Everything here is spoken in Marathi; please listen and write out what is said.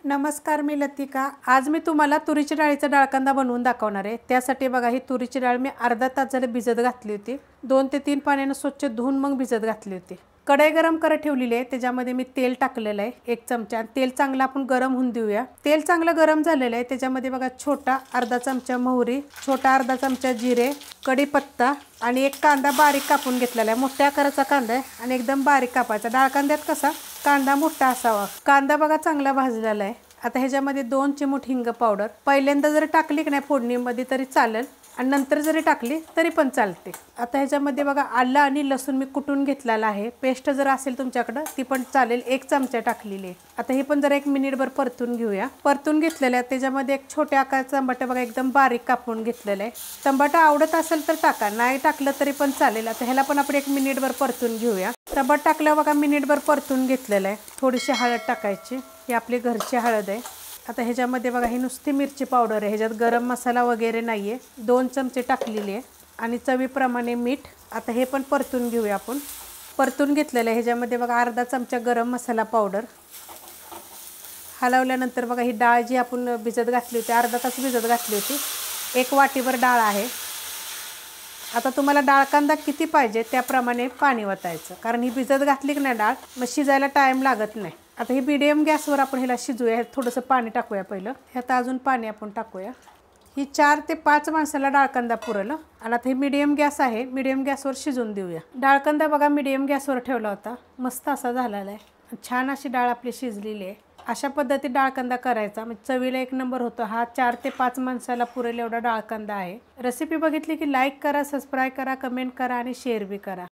नमस्कार, मी लतिका। आज मी तुम्हाला तुरीची डाळीचा डाळ कांदा बनवून दाखवणार आहे। त्यासाठी बघा, ही तुरीची डाळ मी अर्धा तास झाले भिजत घातली होती। 2 ते 3 पाण्याने स्वच्छ धुवून मग भिजत घातली होती। कढई गरम करत ठेवलेली आहे, त्याच्यामध्ये मी तेल टाकलेलं आहे 1 चमचा। तेल चांगलं आपण गरम होऊन देऊया। तेल चांगलं गरम झालेलं आहे, त्याच्यामध्ये बघा छोटा अर्धा चमचा मोहरी, छोटा अर्धा चमचा जिरे, कढीपत्ता आणि एक कांदा बारीक कापून घेतलेला आहे। मोठ्या आकाराचा कांदा आहे आणि एकदम बारीक कापायचा। डाळ कांद्यात कसा कांदा मोठा असावा। कांदा बघा चांगला भाजलेला आहे। आता ह्याच्यामध्ये 2 चिमूट हिंग पावडर पहिल्यांदा जरी टाकली की नाही फोडणीमध्ये तरी चालेल आणि नंतर जरी टाकली तरी पण चालते। आता ह्याच्यामध्ये बघा आलं आणि लसूण मी कुटून घेतलेला आहे। पेस्ट जर असेल तुमच्याकडे ती पण चालेल, 1 चमचा टाकलेली आहे। आता हे पण जरा 1 मिनिटभर परतून घेऊया। परतून घेतलेलं आहे, त्याच्यामध्ये एक छोट्या आकाराचा टमाटा बघा एकदम बारीक कापून घेतलेला आहे। टमाटा आवडत असेल तर टाका, नाही टाकलं तरी पण चालेल। आता ह्याला पण आपण 1 मिनिटभर परतून घेऊया। टमाटा टाकल्यावर बघा मिनिटभर परतून घेतलेलं आहे। थोडीशी हळद टाकायची, ही आपली घरची हळद आहे। आता ह्याच्यामध्ये बघा ही नुसती मिरची पावडर आहे, ह्याच्यात गरम मसाला वगैरे नाही आहे। 2 चमचे टाकलेली आहे आणि चवीप्रमाणे मीठ। आता हे पण परतून घेऊया आपण। परतून घेतलेलं आहे, ह्याच्यामध्ये बघा अर्धा चमचा गरम मसाला पावडर। हलवल्यानंतर बघा ही डाळ जी आपण भिजत घातली होती, अर्धा तास भिजत घातली होती, 1 वाटीभर डाळ आहे। आता तुम्हाला डाळ कांदा किती पाहिजे त्याप्रमाणे पाणी वतायचं, कारण ही भिजत घातली की नाही डाळ मग शिजायला टाइम लागत नाही। आता ही मीडियम गॅसवर आपण ह्याला शिजूया। थोडंसं पाणी टाकूया पहिलं, ह्यात अजून पाणी आपण टाकूया। ही 4 ते 5 माणसाला डाळ कांदा पुरेल। आणि आता हे मीडियम गॅस आहे, मीडियम गॅसवर शिजून देऊया। डाळ कांदा बघा मीडियम गॅसवर ठेवला होता, मस्त असा झालेला आहे। छान अशी डाळ आपली शिजलेली आहे। अशा पद्धतीत डाळ कांदा करायचा म्हणजे चवीला 1 नंबर होतो। हा 4 ते 5 माणसाला पुरेल एवढा डाळ कांदा आहे। रेसिपी बघितली की लाईक करा, सबस्क्राईब करा, कमेंट करा आणि शेअर बी करा।